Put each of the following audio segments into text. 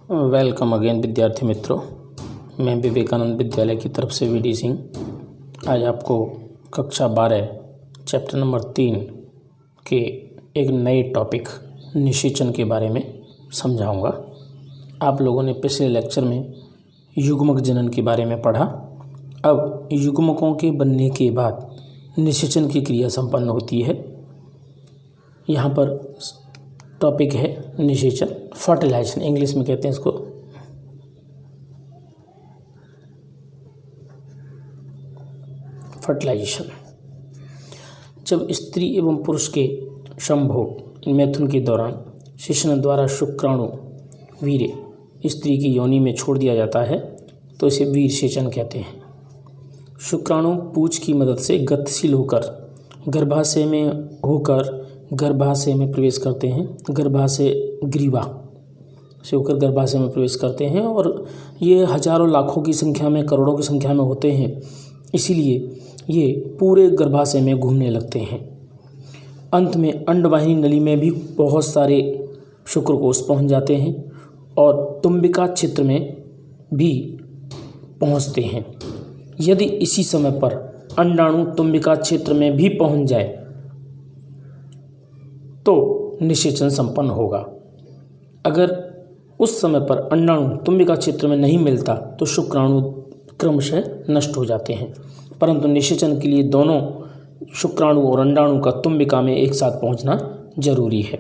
Welcome again विद्यार्थी मित्रों। मैं विवेकानंद विद्यालय की तरफ से वीडी सिंह आज आपको कक्षा 12 चैप्टर नंबर 3 के एक नए टॉपिक निषेचन के बारे में समझाऊंगा। आप लोगों ने पिछले लेक्चर में युग्मक जनन के बारे में पढ़ा। अब युग्मकों के बनने के बाद निषेचन की क्रिया संपन्न होती है। यहाँ पर टॉपिक है निषेचन, फर्टिलाइजेशन इंग्लिश में कहते हैं इसको। फर्टिलाइजेशन जब स्त्री एवं पुरुष के संभोग मैथुन के दौरान सेचन द्वारा शुक्राणु वीर्य स्त्री की योनि में छोड़ दिया जाता है तो इसे वीर सेचन कहते हैं। शुक्राणु पूंछ की मदद से गतिशील होकर गर्भाशय में प्रवेश करते हैं। गर्भाशय ग्रीवा से होकर गर्भाशय में प्रवेश करते हैं और ये हजारों लाखों की संख्या में, करोड़ों की संख्या में होते हैं, इसीलिए ये पूरे गर्भाशय में घूमने लगते हैं। अंत में अंडवाहिनी नली में भी बहुत सारे शुक्रकोश पहुंच जाते हैं और तुम्बिका क्षेत्र में भी पहुंचते हैं। यदि इसी समय पर अंडाणु तुम्बिका क्षेत्र में भी पहुंच जाए तो निषेचन संपन्न होगा। अगर उस समय पर अंडाणु तुम्बिका क्षेत्र में नहीं मिलता तो शुक्राणु क्रमशः नष्ट हो जाते हैं। परंतु निषेचन के लिए दोनों शुक्राणु और अंडाणु का तुम्बिका में एक साथ पहुंचना जरूरी है।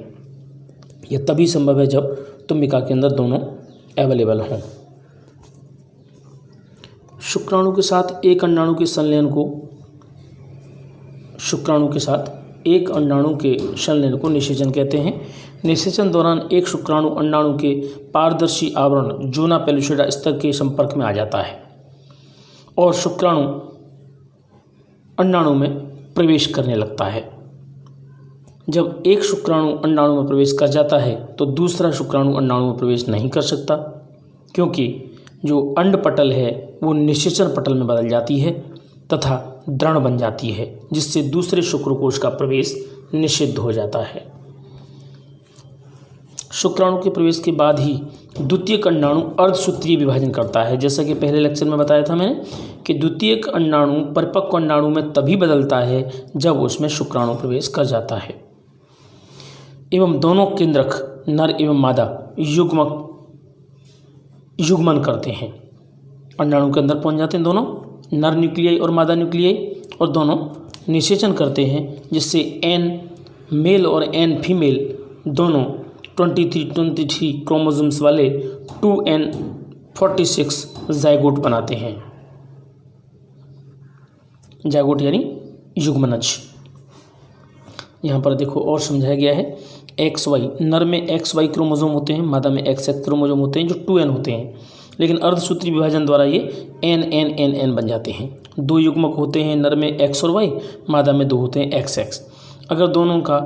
यह तभी संभव है जब तुम्बिका के अंदर दोनों अवेलेबल हों। शुक्राणु के साथ एक अंडाणु के संलयन को निषेचन कहते हैं। निषेचन दौरान एक शुक्राणु अंडाणु के पारदर्शी आवरण जोना पेलुसिडा स्तर के संपर्क में आ जाता है और शुक्राणु अंडाणु में प्रवेश करने लगता है। जब एक शुक्राणु अंडाणु में प्रवेश कर जाता है तो दूसरा शुक्राणु अंडाणु में प्रवेश नहीं कर सकता, क्योंकि जो अंडपटल है वो निषेचन पटल में बदल जाती है तथा दृढ़ बन जाती है, जिससे दूसरे शुक्रकोश का प्रवेश निषिद्ध हो जाता है। शुक्राणु के प्रवेश के बाद ही द्वितीयक अंडाणु अर्धसूत्रीय विभाजन करता है। जैसा कि पहले लेक्चर में बताया था मैंने कि द्वितीयक अंडाणु परिपक्व अंडाणु में तभी बदलता है जब उसमें शुक्राणु प्रवेश कर जाता है एवं दोनों केंद्रक नर एवं मादा युग्मन करते हैं। अंडाणु के अंदर पहुंच जाते हैं दोनों नर न्यूक्लियाई और मादा न्यूक्लियाई और दोनों निषेचन करते हैं, जिससे एन मेल और एन फीमेल दोनों 23 क्रोमोसोम्स वाले 2n46 जाइगोट बनाते हैं। जाइगोट यानी युग्मनज। यहाँ पर देखो और समझाया गया है। XY नर में XY क्रोमोसोम होते हैं, मादा में XX क्रोमोसोम होते हैं जो 2n होते हैं, लेकिन अर्धसूत्रीय विभाजन द्वारा ये n बन जाते हैं। दो युग्मक होते हैं, नर में X और Y, मादा में दो होते हैं XX। अगर दोनों का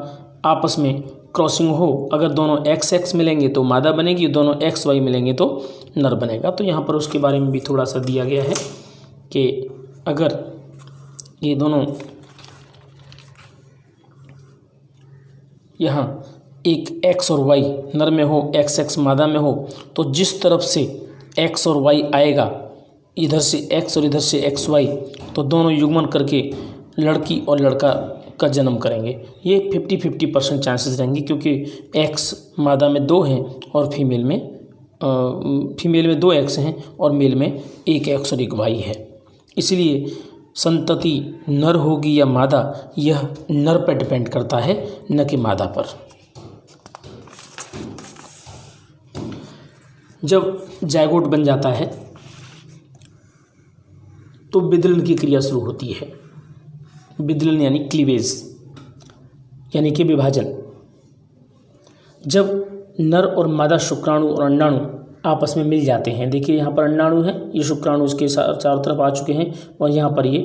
आपस में क्रॉसिंग हो, अगर दोनों XX मिलेंगे तो मादा बनेगी, दोनों XY मिलेंगे तो नर बनेगा। तो यहाँ पर उसके बारे में भी थोड़ा सा दिया गया है कि अगर ये दोनों यहाँ एक X और Y नर में हो, XX मादा में हो, तो जिस तरफ से X और Y आएगा, इधर से X और इधर से XY, तो दोनों युग्मन करके लड़की और लड़का का जन्म करेंगे। ये 50-50% चांसेस रहेंगे, क्योंकि X मादा में 2 हैं और फीमेल में 2 X हैं और मेल में 1 X और 1 Y है। इसलिए संतति नर होगी या मादा, यह नर पर डिपेंड करता है, न कि मादा पर। जब जाइगोट बन जाता है तो विदलन की क्रिया शुरू होती है। विदलन यानी क्लीवेज यानी कि विभाजन। जब नर और मादा शुक्राणु और अंडाणु आपस में मिल जाते हैं, देखिए यहाँ पर अंडाणु है, ये शुक्राणु इसके चारों तरफ आ चुके हैं और यहाँ पर ये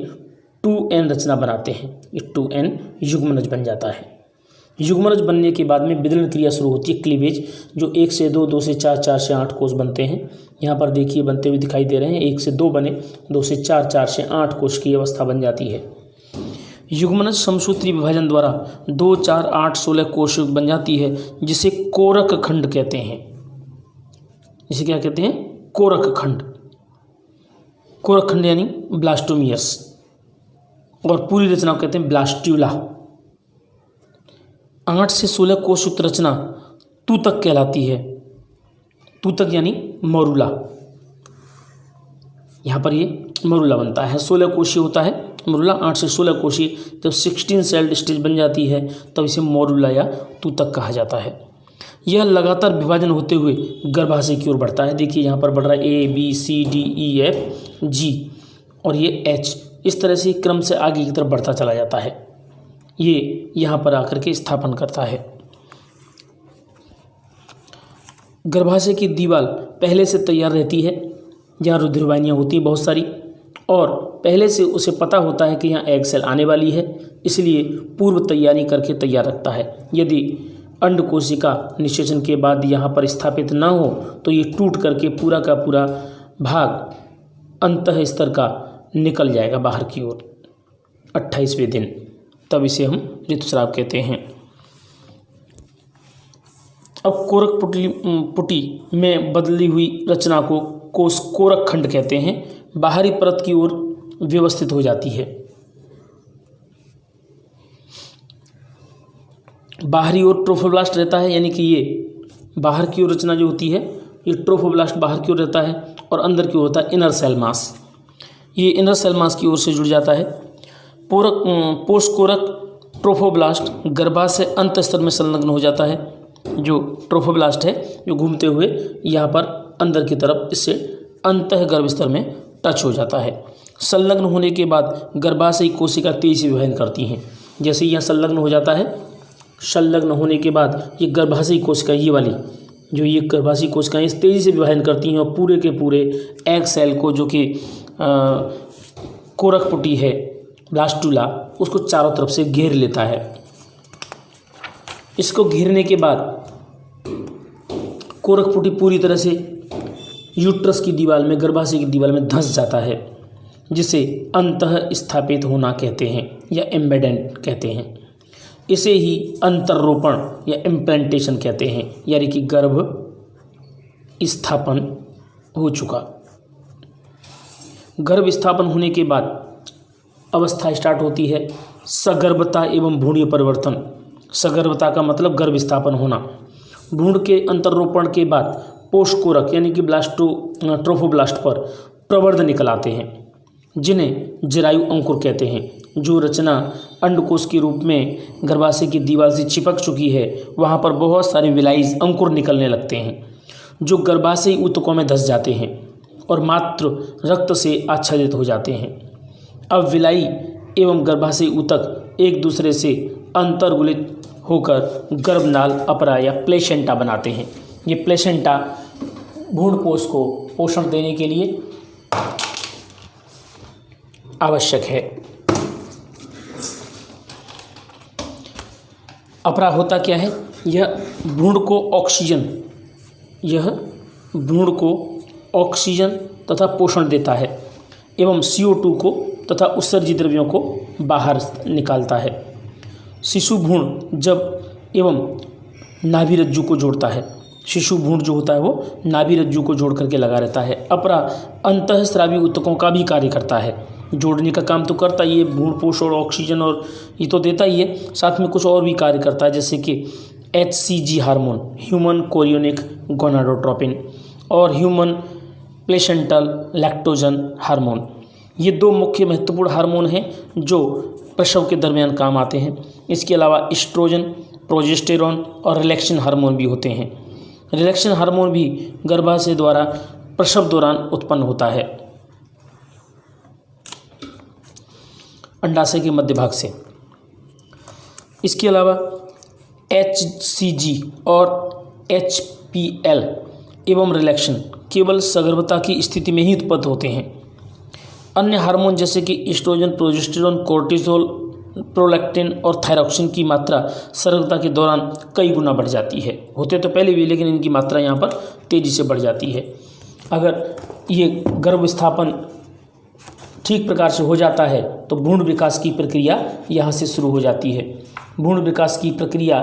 2n रचना बनाते हैं। ये 2n युग्मनज बन जाता है। युग्मनज बनने के बाद में विदलन क्रिया शुरू होती है, क्लीवेज, जो 1 से 2, 2 से 4, 4 से 8 कोष बनते हैं। यहाँ पर देखिए बनते हुए दिखाई दे रहे हैं। 1 से 2 बने, 2 से 4, 4 से 8 कोष की अवस्था बन जाती है। युग्मनज समसूत्री विभाजन द्वारा 2, 4, 8, 16 कोष बन जाती है, जिसे कोरक खंड कहते हैं। इसे क्या कहते हैं? कोरक खंड। कोरक खंड यानी ब्लास्टोमियस, और पूरी रचना को कहते हैं ब्लास्ट्यूला। 8 से 16 कोशयुक्त रचना तूतक कहलाती है। तूतक यानी मरूला, यहाँ पर ये मरूला बनता है। 16 कोशीय होता है मरूला, 8 से 16 कोशीय। जब 16 सेल्ड स्टेज बन जाती है तब इसे मरूला या तूतक कहा जाता है। यह लगातार विभाजन होते हुए गर्भाशय की ओर बढ़ता है। देखिए यहाँ पर बढ़ रहा है ABCDEFG और ये H, इस तरह से क्रम से आगे की तरफ बढ़ता चला जाता है। ये यहाँ पर आकर के स्थापन करता है। गर्भाशय की दीवार पहले से तैयार रहती है, जहाँ रुधिरवाहिनियाँ होती हैं बहुत सारी, और पहले से उसे पता होता है कि यहाँ एग सेल आने वाली है, इसलिए पूर्व तैयारी करके तैयार रखता है। यदि अंड कोशिका निषेचन के बाद यहाँ पर स्थापित न हो तो ये टूट करके पूरा का पूरा भाग अंतः स्तर का निकल जाएगा बाहर की ओर 28वें दिन, तब इसे हम ऋतुस्राव कहते हैं। अब कोरक पुटी में बदली हुई रचना को कोरक खंड कहते हैं। बाहरी परत की ओर व्यवस्थित हो जाती है। बाहरी ओर ट्रोफोब्लास्ट रहता है, यानी कि ये बाहर की ओर रचना जो होती है ये ट्रोफोब्लास्ट बाहर की ओर रहता है, और अंदर की ओर होता है इनर सेल मास। ये इनर सेल मास की ओर से जुड़ जाता है। पोस्टकोरक ट्रोफोब्लास्ट गर्भाशय अंत स्तर में संलग्न हो जाता है। जो ट्रोफोब्लास्ट है जो घूमते हुए यहाँ पर अंदर की तरफ इससे अंतः गर्भ स्तर में टच हो जाता है। संलग्न होने के बाद गर्भाशय कोशिका तेजी से विभाजन करती हैं। जैसे यहाँ संलग्न हो जाता है, संलग्न होने के बाद ये गर्भाशय कोशिका, ये वाली जो ये गर्भाशय कोशिकाएं इस तेज़ी से विभाजन करती हैं और पूरे के पूरे एग सेल को, जो कि कोरक पुटी है ब्लास्टूला, उसको चारों तरफ से घेर लेता है। इसको घेरने के बाद कोरक पुटी पूरी तरह से यूट्रस की दीवार में, गर्भाशय की दीवार में धंस जाता है, जिसे अंतः स्थापित होना कहते हैं या एम्बेडेंट कहते हैं। इसे ही अंतर्रोपण या इम्प्लांटेशन कहते हैं, यानी कि गर्भ स्थापन हो चुका। गर्भ स्थापन होने के बाद अवस्था स्टार्ट होती है सगर्भता एवं भ्रूणीय परिवर्तन। सगर्भता का मतलब गर्भ स्थापन होना। भ्रूण के अंतर्रोपण के बाद पोस्टकोरक यानी कि ट्रोफोब्लास्ट पर प्रवर्ध निकल आते हैं, जिन्हें जरायु अंकुर कहते हैं। जो रचना अंडकोश के रूप में गर्भाशय की दीवार से चिपक चुकी है, वहाँ पर बहुत सारे विलायज अंकुर निकलने लगते हैं, जो गर्भाशय ऊतकों में धंस जाते हैं और मात्र रक्त से आच्छादित हो जाते हैं। अब विलाई एवं गर्भाशय ऊतक एक दूसरे से अंतर्गुलित होकर गर्भनाल, अपरा या प्लेसेंटा बनाते हैं। ये प्लेसेंटा भ्रूणपोष को पोषण देने के लिए आवश्यक है। अपरा होता क्या है? यह भ्रूण को ऑक्सीजन तथा पोषण देता है एवं CO2 को तथा उत्सर्जित द्रव्यों को बाहर निकालता है। शिशु भ्रूण जब एवं नाभि रज्जु को जोड़ता है। शिशु भ्रूण जो होता है वो नाभि रज्जु को जोड़ करके लगा रहता है। अपरा अंतःस्रावी ऊतकों का भी कार्य करता है, जोड़ने का काम तो करता ही है, भ्रूणपोष और ऑक्सीजन और ये तो देता ही है, साथ में कुछ और भी कार्य करता है, जैसे कि HCG hormone, human chorionic gonadotropin, और ह्यूमन प्लेसेंटल लैक्टोजन हार्मोन। ये दो मुख्य महत्वपूर्ण हार्मोन हैं जो प्रसव के दरमियान काम आते हैं। इसके अलावा एस्ट्रोजन, प्रोजेस्टेरॉन और रिलैक्सेशन हार्मोन भी होते हैं। रिलैक्सेशन हार्मोन भी गर्भाशय द्वारा प्रसव दौरान उत्पन्न होता है, अंडाशय के मध्य भाग से। इसके अलावा HCG और HPL एवं रिलैक्सेशन केवल सगर्भता की स्थिति में ही उत्पन्न होते हैं। अन्य हार्मोन जैसे कि एस्ट्रोजन, प्रोजेस्टेरॉन, कोर्टिसोल, प्रोलैक्टिन और थायरॉक्सिन की मात्रा सगर्भता के दौरान कई गुना बढ़ जाती है। होते तो पहले भी, लेकिन इनकी मात्रा यहाँ पर तेज़ी से बढ़ जाती है। अगर ये गर्भ स्थापन ठीक प्रकार से हो जाता है तो भ्रूण विकास की प्रक्रिया यहाँ से शुरू हो जाती है। भ्रूण विकास की प्रक्रिया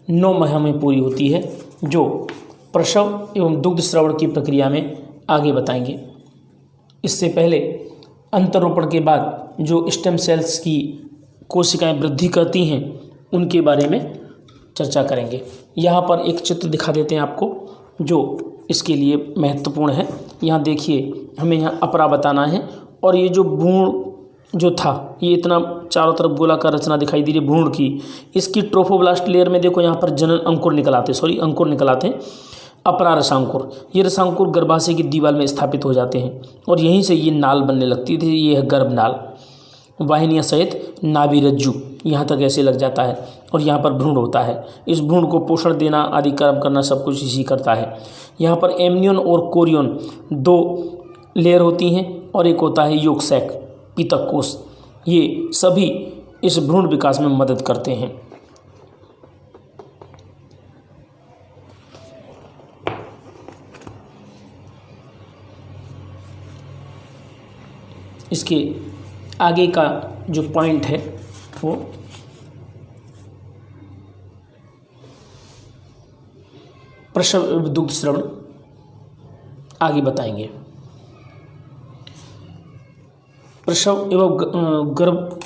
9 माह में पूरी होती है, जो प्रसव एवं दुग्ध स्रवण की प्रक्रिया में आगे बताएंगे। इससे पहले अंतरोपण के बाद जो स्टेम सेल्स की कोशिकाएं वृद्धि करती हैं उनके बारे में चर्चा करेंगे। यहाँ पर एक चित्र दिखा देते हैं आपको जो इसके लिए महत्वपूर्ण है। यहाँ देखिए, हमें यहाँ अपरा बताना है और ये जो भ्रूण जो था ये इतना चारों तरफ गोलाकार रचना दिखाई दे रही है भ्रूण की, इसकी ट्रोफोब्लास्ट लेयर में देखो यहाँ पर जनन अंकुर निकल आते हैं अपरा रसांकुर। ये रसांकुर गर्भाशय की दीवार में स्थापित हो जाते हैं और यहीं से ये नाल बनने लगती थी। ये है गर्भनाल, वाहिनियाँ सहित नाभि रज्जु यहाँ तक ऐसे लग जाता है और यहाँ पर भ्रूण होता है। इस भ्रूण को पोषण देना आदि कर्म करना सब कुछ इसी करता है। यहाँ पर एमनियन और कोरियन 2 लेयर होती हैं और एक होता है योग सैक पीतक कोष। ये सभी इस भ्रूण विकास में मदद करते हैं। इसके आगे का जो पॉइंट है वो प्रसव एवं दुग्ध स्रवण आगे बताएंगे। प्रसव एवं गर्भ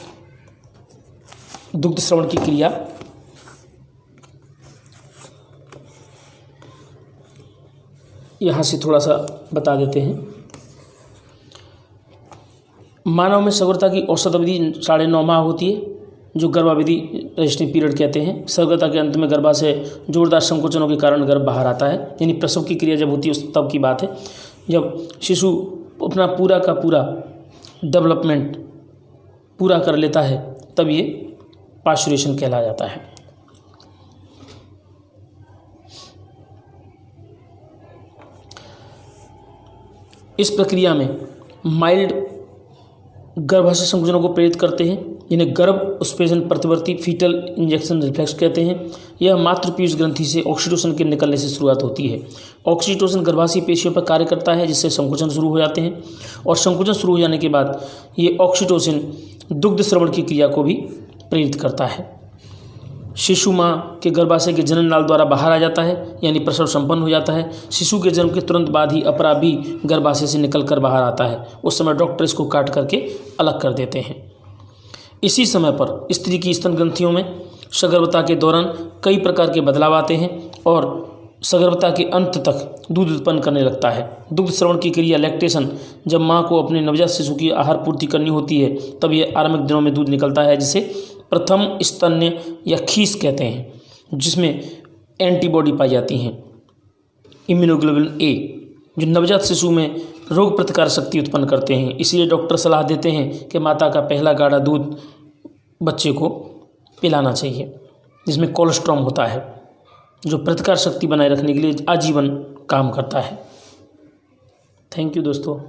दुग्ध स्रवण की क्रिया यहाँ से थोड़ा सा बता देते हैं। मानव में सगर्भता की औसत अवधि 9.5 माह होती है, जो गर्भावधि रेस्टिंग पीरियड कहते हैं। सगर्भता के अंत में गर्भाशय जोरदार संकोचनों के कारण गर्भ बाहर आता है, यानी प्रसव की क्रिया जब होती है उस तब की बात है, जब शिशु अपना पूरा का पूरा डेवलपमेंट पूरा कर लेता है तब ये पाश्चुरेशन कहला जाता है। इस प्रक्रिया में माइल्ड गर्भाशय संकुचनों को प्रेरित करते हैं, जिन्हें गर्भ उत्प्रेषण प्रतिवर्ती फीटल इंजेक्शन रिफ्लेक्स कहते हैं। यह मातृपीयूष ग्रंथि से ऑक्सीटोसिन के निकलने से शुरुआत होती है। ऑक्सीटोसिन गर्भाशय पेशियों पर कार्य करता है, जिससे संकुचन शुरू हो जाते हैं और संकुचन शुरू हो जाने के बाद ये ऑक्सीटोसिन दुग्ध स्रवण की क्रिया को भी प्रेरित करता है। शिशु माँ के गर्भाशय के जनन नाल द्वारा बाहर आ जाता है, यानी प्रसव संपन्न हो जाता है। शिशु के जन्म के तुरंत बाद ही अपरा भी गर्भाशय से निकलकर बाहर आता है। उस समय डॉक्टर इसको काट करके अलग कर देते हैं। इसी समय पर स्त्री की स्तन ग्रंथियों में सगर्भता के दौरान कई प्रकार के बदलाव आते हैं और सगर्भता के अंत तक दूध उत्पन्न करने लगता है। दुग्ध स्रवण की क्रिया लैक्टेशन, जब माँ को अपने नवजात शिशु की आहार पूर्ति करनी होती है तब यह आरंभिक दिनों में दूध निकलता है, जिसे प्रथम स्तन्य या खीस कहते हैं, जिसमें एंटीबॉडी पाई जाती हैं इम्यूनोग्लोबुलिन ए, जो नवजात शिशु में रोग प्रतिकार शक्ति उत्पन्न करते हैं। इसलिए डॉक्टर सलाह देते हैं कि माता का पहला गाढ़ा दूध बच्चे को पिलाना चाहिए, जिसमें कोलेस्ट्रॉम होता है, जो प्रतिकार शक्ति बनाए रखने के लिए आजीवन काम करता है। थैंक यू दोस्तों।